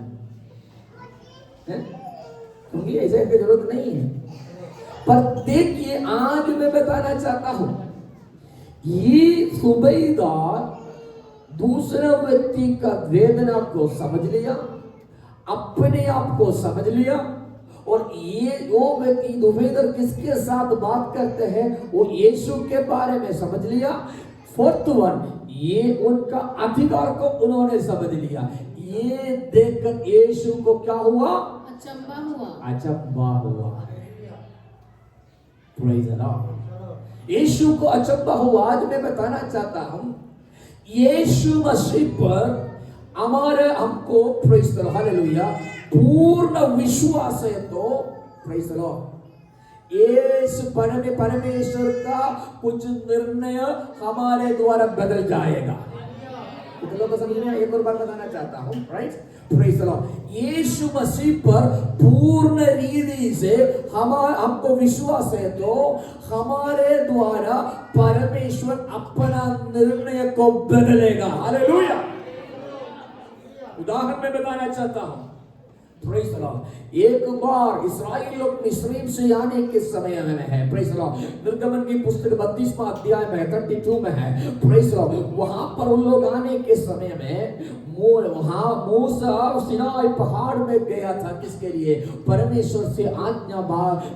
है? क्योंकि ऐसे की जरूरत नहीं है। पर देखिए आज मैं बताना चाहता हूं, ये सुबेदार दूसरे व्यक्ति का वेदना को समझ लिया, अपने आप को समझ लिया, और ये वो व्यक्ति सुबेदार किसके साथ बात करते हैं वो यीशु के बारे में समझ लिया। फोर्थ वन, ये उनका अधिकार को उन्होंने समझ लिया। ये देखकर यीशु को क्या हुआ, अचंभा हुआ, अचंभा हुआ। Praise the Lord. यीशु को अचंभा हुआ। आज मैं बताना चाहता हूं, यीशु मसीह पर हमको, प्रेज द लॉर्ड, हालेलुया, पूर्ण विश्वास है तो, प्रेज द लॉर्ड, यीशु परमेश्वर का कुछ निर्णय हमारे द्वारा बदल जाएगा। लोगों को समझ में एक और बार बताना चाहता हूं, राइट, प्रेज द लॉर्ड। यीशु मसीह पर पूर्ण रीति से हमको विश्वास है तो हमारे द्वारा परमेश्वर अपना निर्णय को बदलेगा। हालेलुया। उदाहरण में बताना चाहता हूं, प्रेज द लॉर्ड। एक बार इस्राएल लोग मिस्र से आने के समय में है, प्रेज द लॉर्ड, निर्गमन की पुस्तक 32वां अध्याय में 32 में है, प्रेज द लॉर्ड। वहां पर उन लोग आने के समय में वहां मूसा सिनाई पहाड़ में गया था, किसके लिए, परमेश्वर से आज्ञा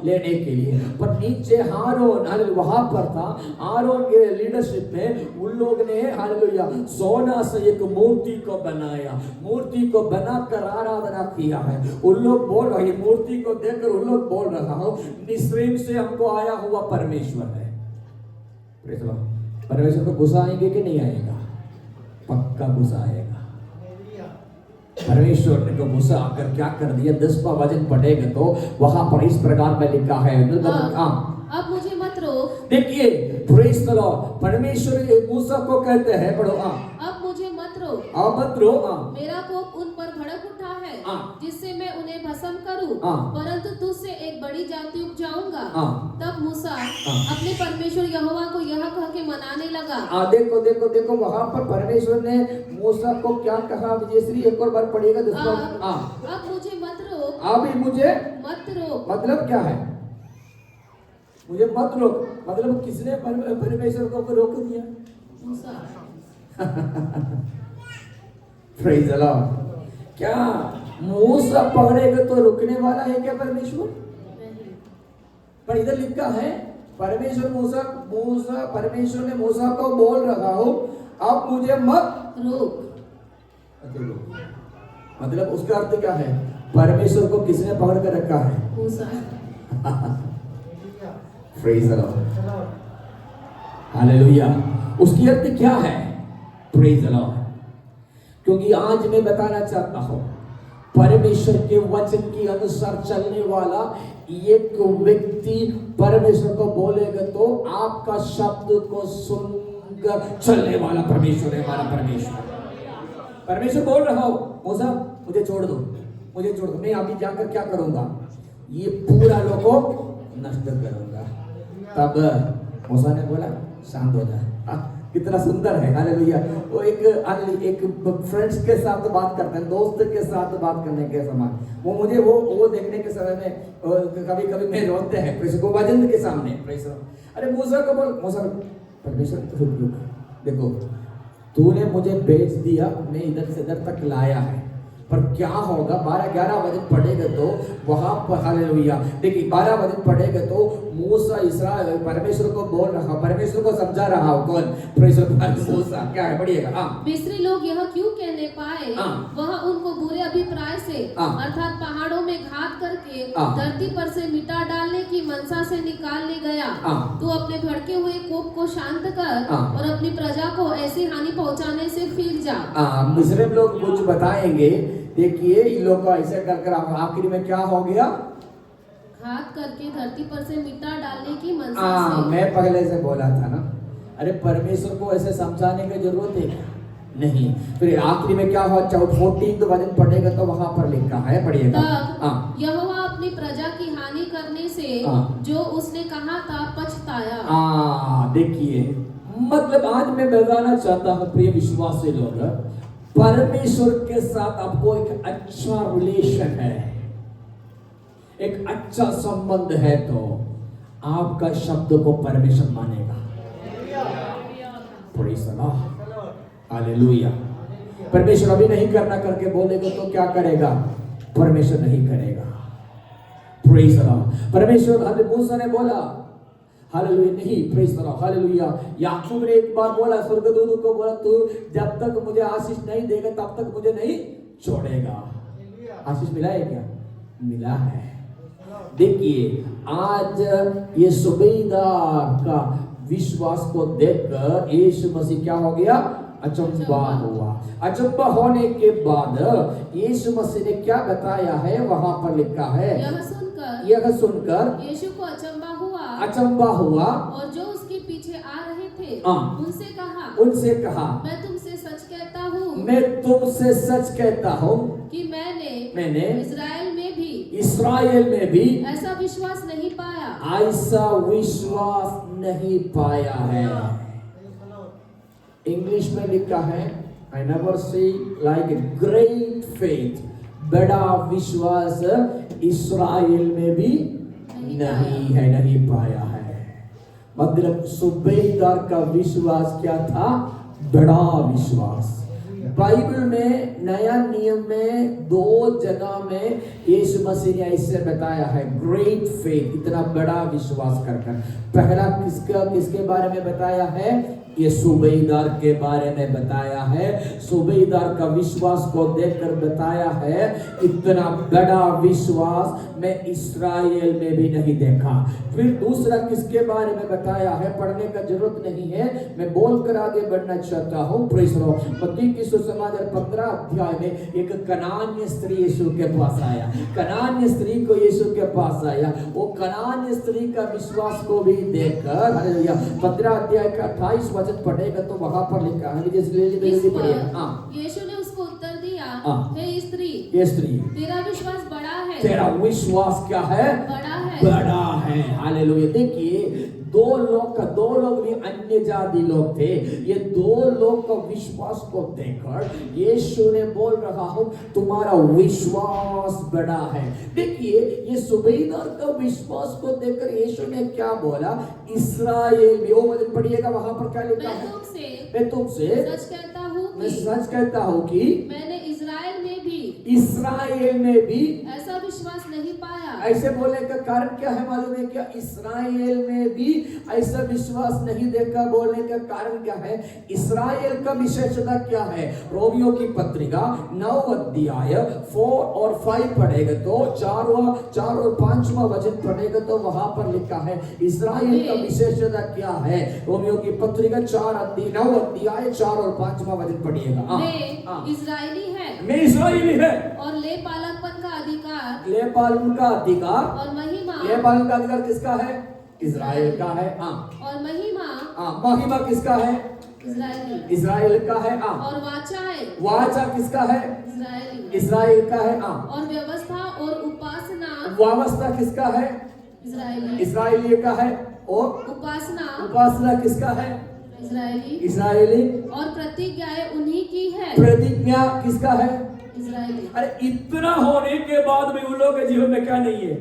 लेने के लिए। पर नीचे हारून वहां पर था, हारून के लीडरशिप में उन लोग ने, हालेलुया, सोना से एक मूर्ति को बनाया, मूर्ति को बनाकर आराधना किया है। उन लोग बोल रहे, मूर्ति को देखकर उन लोग बोल रहा हूं मिस्र से हमको आया हुआ परमेश्वर है। परमेश्वर को गुस्सा आएंगे कि नहीं आएगा, पक्का गुस्सा आएगा। परमेश्वर ने को गुस्सा आकर क्या कर दिया, 10वां वचन पढ़ेगा तो वहां पर इस प्रकार में लिखा है, अब मुझे मत रोक। देखिए प्रेज द लॉर्ड, परमेश्वर मूसा को कहते हैं, पढ़ो, अब मुझे मत रोक, मत रो, मेरा कोप उन पर भड़क उठा है जिससे मैं उन्हें भस्म करूं, परंतु तुझसे एक बड़ी जाति उपजाऊंगा। तब मूसा अपने परमेश्वर यहोवा को यह कह के मनाने लगा। देखो देखो देखो, वहां पर परमेश्वर ने मूसा को क्या कहा, विजयश्री एक और बार पढ़िएगा। अब मुझे मत रोक, अभी मुझे मत रोक, मतलब क्या है, मुझे मत रोक, मतलब किसने परमेश्वर को रोक दिया, मूसा। Praise the Lord. क्या मूसा पकड़ेगा तो रुकने वाला है क्या परमेश्वर? पर इधर लिखा है परमेश्वर ने मूसा को बोल रहा हूं अब मुझे मत रोक। मतलब उसका अर्थ क्या है, परमेश्वर को किसने पकड़ कर रखा है, मूसा। Praise the Lord, hallelujah. उसकी अर्थ क्या है, प्रेज द लॉर्ड। क्योंकि आज मैं बताना चाहता हूं, परमेश्वर के वचन के अनुसार चलने वाला एक व्यक्ति परमेश्वर को बोलेगा तो आपका शब्द को सुनकर चलने वाला परमेश्वर है, हमारा परमेश्वर। परमेश्वर बोल रहा हो, मूसा मुझे छोड़ दो, मुझे छोड़ दो, मैं अभी जाकर क्या करूंगा, ये पूरा लोगों नष्ट करूंगा। तब मूसा ने बोला शांत हो जा। कितना सुंदर है, हालेलुया। वो एक फ्रेंड्स के साथ बात करते हैं, दोस्त के साथ बात करने के समान। वो मुझे वो देखने के समय में कभी कभी मैं रोते हैं प्रेस को वजन के सामने प्रेस। अरे मूसा को बोल, मूसा परमेश्वर देखो तूने मुझे भेज दिया, मैं इधर से इधर तक लाया है, पर क्या होगा 12-11 बजे पढ़ेगा तो वहां पर, हालेलुया देखिए 12 बजे पढ़ेगा तो मूसा इस्राएल परमेश्वर को बोल रहा, परमेश्वर को समझा रहा हो कौन? मूसा। क्या है पढ़िएगा। मिस्री लोग यह क्यों कहने पाए, वह उनको बुरे अभिप्राय से अर्थात पहाड़ों में घात करके धरती पर से मिटा डालने की मनसा से निकाल ले गया। तू अपने भड़के हुए कोप को शांत कर और अपनी प्रजा को ऐसी हानि पहुंचाने से फिर जा। मिस्री लोग कुछ बताएंगे, देखिए इन लोग का ऐसे कर आखिर में क्या हो गया? घात करके धरती पर से मिटा डालने की मनसा से। मैं पहले से बोला था ना, अरे परमेश्वर को ऐसे समझाने की जरूरत है क्या? नहीं। फिर आखिरी में क्या हुआ? 14 वचन पढ़ेगा तो वहां पर लिखा है, पढ़िएगा। यहोवा अपनी प्रजा की हानि करने से जो उसने कहा था पछताया। देखिए मतलब आज मैं बताना चाहता हूँ प्रिय विश्वासी लोग, परमेश्वर के साथ आपको एक अच्छा रिलेशन है, एक अच्छा संबंध है, तो आपका शब्द को परमेश्वर मानेगा। Praise the Lord, hallelujah. परमेश्वर अभी नहीं करना करके बोलेगा तो क्या करेगा? परमेश्वर नहीं करेगा। Praise the Lord. परमेश्वर हजरत मूसा ने बोला, हालेलुया नहीं, प्रेज़ द लॉर्ड, हालेलुया। याकूब ने एक बार बोला, स्वर्गदूत को बोला, तू जब तक मुझे आशीष नहीं देगा तब तक मुझे नहीं छोड़ेगा। आशीष मिला है क्या? मिला है। देखिए आज ये सूबेदार का विश्वास को देखकर यीशु मसीह क्या हो गया? अचंबा हुआ। अचंबा होने के बाद यीशु मसीह ने क्या बताया है? वहां पर लिखा है, यह सुनकर यीशु को अचंबा हुआ और जो उसके पीछे आ रहे थे उनसे कहा मैं तुमसे सच कहता हूँ कि मैंने इस्राएल में भी ऐसा विश्वास नहीं पाया है। इंग्लिश में लिखा है, I never see like a great faith, बड़ा विश्वास इस्राएल में भी नहीं पाया है। मतलब सूबेदार का विश्वास क्या था? बड़ा विश्वास। बाइबल में नया नियम में 2 जगह में यीशु मसीह ने ऐसे बताया है, ग्रेट फेथ, इतना बड़ा विश्वास कर। पहला किसके बारे में बताया है? ये सूबेदार के बारे में बताया है। सूबेदार का विश्वास को देखकर बताया है, इतना बड़ा विश्वास मैं इस्राएल में भी नहीं देखा। फिर दूसरा किसके बारे में बताया है? पढ़ने का जरूरत नहीं है, मैं बोलकर आगे बढ़ना चाहता हूँ। Praise the Lord. मत्ती की सुसमाचार 15 अध्याय में एक कनान्य स्त्री यीशु के पास आया। कनान्य स्त्री को यीशु के पास आया। वो कनान्य स्त्री का विश्वास को भी देखकर, हालेलुया, 15 अध्याय का 28 वचन पढ़ेगा तो वहां पर लिखा है, यीशु ने उसको उत्तर दिया, हे स्त्री, तेरा विश्वास बड़ा है। तेरा विश्वास क्या है? बड़ा है। हालेलुया। देखिए दो लोग भी अन्य जाति लोग थे। ये 2 लोग का विश्वास को देखकर यीशु ने बोल रहा हूं, तुम्हारा विश्वास बड़ा है। देखिए ये सूबेदार का विश्वास को देखकर यीशु ने क्या बोला? इस्राएल में, वो मतलब पढ़िएगा वहां पर क्या लिखा है? मैं तुमसे सच कहता हूँ कि मैंने इस्राएल में भी ऐसा विश्वास नहीं पाया। ऐसे बोलने का कारण क्या है मालूम है क्या? इस्राएल में भी ऐसा विश्वास नहीं देखा। बोलने का कारण क्या है? इस्राएल का विशेषता क्या है? रोमियो की पत्रिका 9 अध्याय 4 और 5 पढ़ेगा तो 4 और 5वां वचन पढ़ेगा तो वहां पर लिखा है इस्राएल का विशेषता क्या है। रोमियो की पत्रिका 9 अध्याय 4 और 5वां वचन पढ़िएगा। मैं इस्राएली है और ले पालनपन का अधिकार और महिमा किसका है? इस्राएल का है। और महिमा किसका है? इस्राएल का है। और वाचा किसका है? इस्राएल का है। और व्यवस्था और उपासना किसका है? इस्राएली का है। और उपासना किसका है? इजरायली। इस्राएली। और प्रतिज्ञाएं उन्हीं की है। प्रतिज्ञा किसका है? इजरायली। अरे इतना होने के बाद भी उन लोगों के जीवन में क्या नहीं है?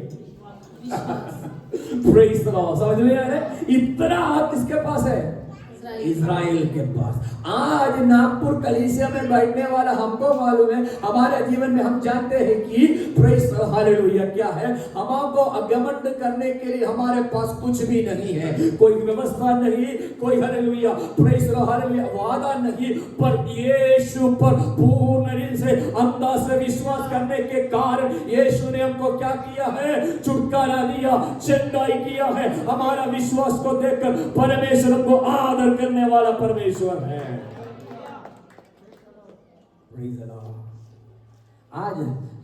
Praise the Lord. समझ में आ रहा है? इतना किसके पास है? इज़राइल के पास। आज नागपुर कलीसिया में बैठने वाला हमको मालूम है, हमारे जीवन में हम जानते हैं कि प्रेज हालेलुया क्या है। हमको घमंड करने के लिए हमारे पास कुछ भी नहीं है, कोई व्यवस्था नहीं, कोई हालेलुया प्रेज हालेलुया वादा नहीं, पर यीशु पर पूर्ण दिल से अंधा से विश्वास करने के कारण यीशु ने हमको क्या किया है? छुटकारा दिया, चंगाई किया है। हमारा विश्वास को देखकर परमेश्वर हमको आदर करने वाला परमेश्वर है। आज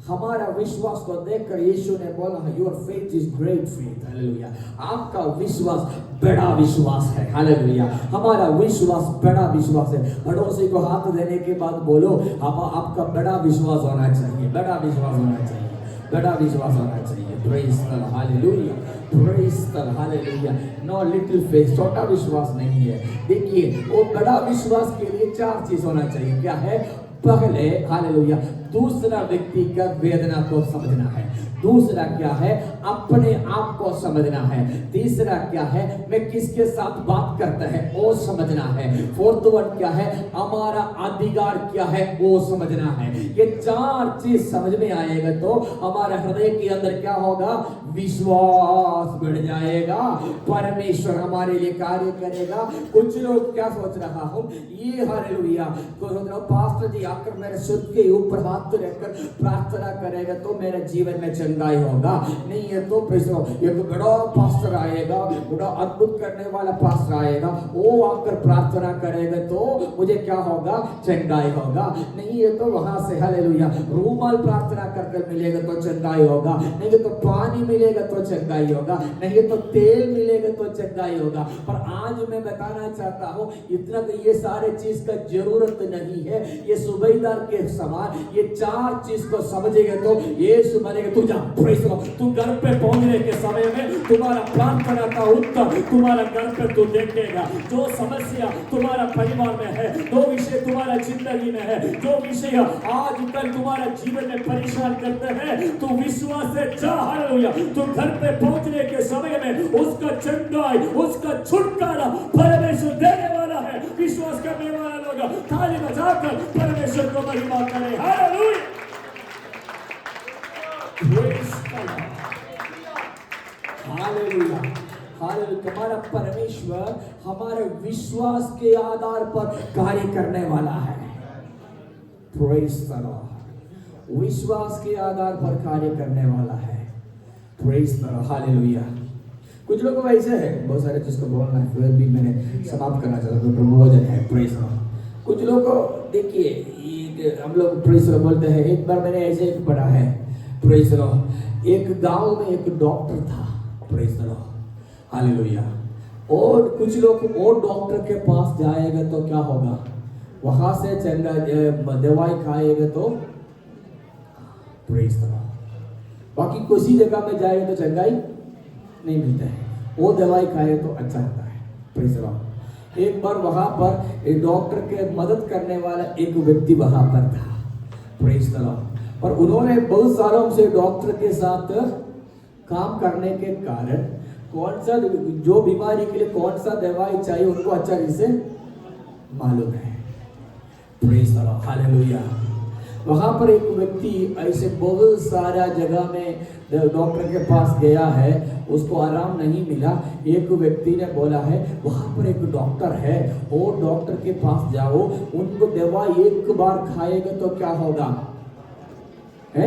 हमारा विश्वास को देखकर यीशु ने बोला है, your faith is great faith. Hallelujah. आपका विश्वास बड़ा विश्वास है। हालेलुया। हमारा विश्वास बड़ा विश्वास है। पड़ोसी को हाथ देने के बाद बोलो, आपका बड़ा विश्वास होना चाहिए, बड़ा विश्वास होना चाहिए, बड़ा विश्वास होना चाहिए। Praise the Lord. Hallelujah. Praise the Lord. Hallelujah. Know little faith, छोटा विश्वास नहीं है। देखिए, वो बड़ा विश्वास के लिए 4 चीज होना चाहिए। क्या है? पहले हालेलुया दूसरा व्यक्ति का वेदना को समझना है। दूसरा क्या है? अपने आप को समझना है। तीसरा क्या है? मैं किसके साथ बात करता है वो समझना है। फोर्थ वन क्या है? हमारा अधिकार क्या है वो समझना है। ये 4 चीज समझ में आएगा तो हमारे हृदय के अंदर क्या होगा? विश्वास बढ़ जाएगा। परमेश्वर हमारे लिए कार्य करेगा। कुछ लोग क्या सोच रहा हूं, ये हालेलुया तो सोच रहा हूं पास्टर जी आकर मेरे सिर के ऊपर हाथ रखकर प्रार्थना करेगा तो मेरे जीवन में चंगाई होगा। नहीं है तो एक बड़ा पास्टर आएगा, बड़ा अद्भुत करने वाला पास्टर आएगा, वो आकर प्रार्थना करेगा तो मुझे क्या होगा? चंगाई होगा। नहीं है तो वहां से हालेलुया रूमाल प्रार्थना कर मिलेगा तो चंगाई होगा। नहीं है तो पानी मिलेगा तो चंगाई होगा। नहीं है तो तेल मिलेगा तो चंगाई होगा। पर आज मैं बताना चाहता हूं इतना तो ये सारे चीज का जरूरत नहीं है। ये सूबेदार के समान ये 4 चीज को समझेगा तो यीशु मानेगा तू जा प्रेज द लॉर्ड। तू घर पे पहुंचने के समय में तुम्हारा प्रार्थना का उत्तर तुम्हारा घर पे तू देखेगा। जो समस्या तुम्हारा परिवार में है, जो विषय तुम्हारा जिंदगी में है, जो विषय आजकल तुम्हारा जीवन में परेशान करते हैं, तू विश्वास से जा हालेलुया। तू घर पे पहुंचने के समय में उसका चंगाई, उसका छुटकारा परमेश्वर देने वाला है। विश्वास करने वाला लोग ताली बजाकर परमेश्वर को महिमा करें। हालेलुया। हालेलुया। हालेलुया। हमारा परमेश्वर हमारे विश्वास के आधार पर कार्य करने वाला है। Praise the Lord. विश्वास के आधार पर कार्य करने वाला है। Praise the Lord. हालेलुया। कुछ लोगों को ऐसे है, बहुत सारे जिसको बोलना है फिर भी मैंने समाप्त करना चाहता हूँ, प्रबोधन है। Praise the Lord. कुछ लोगों को देखिए हम लोग प्रेज द लॉर्ड बोलते हैं। एक बार मैंने ऐसे एक पढ़ा है, प्रेज द लॉर्ड, एक गांव में एक डॉक्टर था। Praise the Lord. हालेलुया। और कुछ लोग वो डॉक्टर के पास जाएगा तो क्या होगा? वहां से चंगा दवाई खाएगा तो प्रेज द लॉर्ड। बाकी किसी जगह में जाएगा तो चंगाई नहीं मिलता है, वो दवाई खाए तो अच्छा होता है। Praise the Lord. एक बार वहां पर एक डॉक्टर के मदद करने वाला एक व्यक्ति वहां पर था। Praise the Lord. और उन्होंने बहुत सालों से डॉक्टर के साथ काम करने के कारण कौन सा जो बीमारी के लिए कौन सा दवाई चाहिए उनको अच्छा से मालूम है। Praise the Lord. हालेलुया। वहां पर एक व्यक्ति ऐसे बहुत सारा जगह में डॉक्टर के पास गया है, उसको आराम नहीं मिला। एक व्यक्ति ने बोला है वहां पर एक डॉक्टर है, वो डॉक्टर के पास जाओ, उनको दवाई एक बार खाएगा तो क्या होगा? है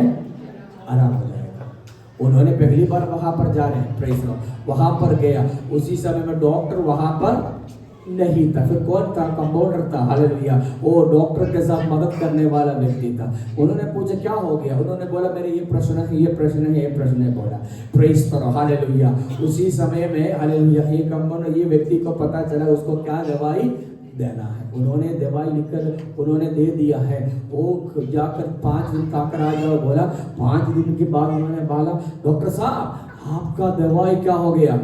आराम हो जाएगा। उन्होंने पहली बार वहां पर जा रहे हैं। Praise the Lord. वहां पर गया, उसी समय में डॉक्टर वहां पर नहीं था। फिर कौन था? कंपाउंडर था। हालेलुया। वो डॉक्टर के साथ मदद करने वाला व्यक्ति था। उन्होंने पूछा क्या हो गया? उन्होंने बोला मेरे ये प्रश्न है, ये प्रश्न है, ये प्रश्न है। बोला प्रेज द लॉर्ड। हालेलुया। उसी समय में हालेलुया ये कंपाउंडर ये व्यक्ति को पता चला उसको क्या दवाई देना है। उन्होंने दवाई लिखकर उन्होंने दे दिया है। वो जाकर 5 दिन खाकर आ जाओ बोला। 5 दिन के बाद उन्होंने बोला डॉक्टर साहब आपका दवाई क्या हो गया?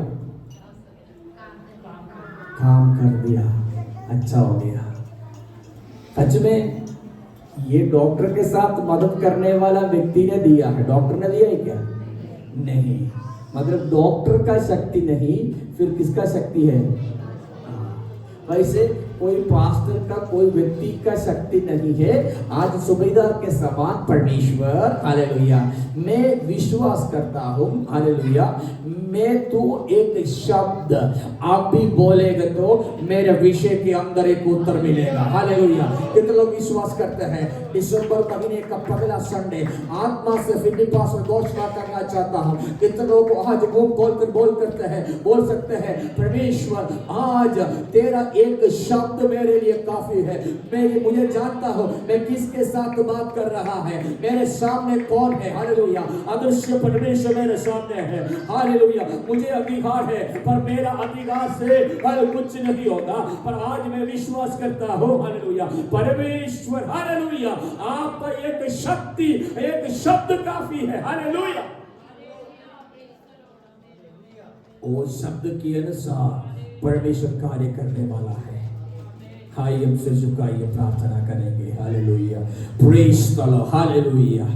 काम कर दिया, अच्छा हो गया। सच में ये डॉक्टर के साथ मदद करने वाला व्यक्ति ने दिया है, डॉक्टर ने दिया है क्या? नहीं, मतलब डॉक्टर का शक्ति नहीं, फिर किसका शक्ति है? वैसे कोई पास्टर का, कोई व्यक्ति का शक्ति नहीं है। आज सूबेदार के समान परमेश्वर, हालेलुया, मैं विश्वास करता हूँ, हालेलुया, मैं तू एक शब्द आप भी बोलेगा तो मेरे विषय के अंदर एक उत्तर मिलेगा, हालेलुया। कितने लोग विश्वास करते हैं? दिसंबर महीने का पहला संडे आत्मा से फिर भी पास में घोषणा करना चाहता हूँ। कितने लोग आज मुंह खोलकर बोल सकते हैं, परमेश्वर आज तेरा एक शब्द मेरे लिए काफी है। मुझे जानता हूँ मैं किसके साथ बात कर रहा है, मेरे सामने कौन है, हालेलुया। अदृश्य परमेश्वर मेरे सामने है, हालेलुया। मुझे अधिकार है, पर मेरा अधिकार से कुछ नहीं होगा, पर आज मैं विश्वास करता हूँ, हालेलुया, परमेश्वर, हालेलुया, आपका एक शक्ति, एक शब्द काफी है, हालेलुया। वो शब्द के अनुसार परमेश्वर कार्य करने वाला है। आइए हम सिर झुकाइए, प्रार्थना करेंगे, hallelujah, praise the Lord, hallelujah.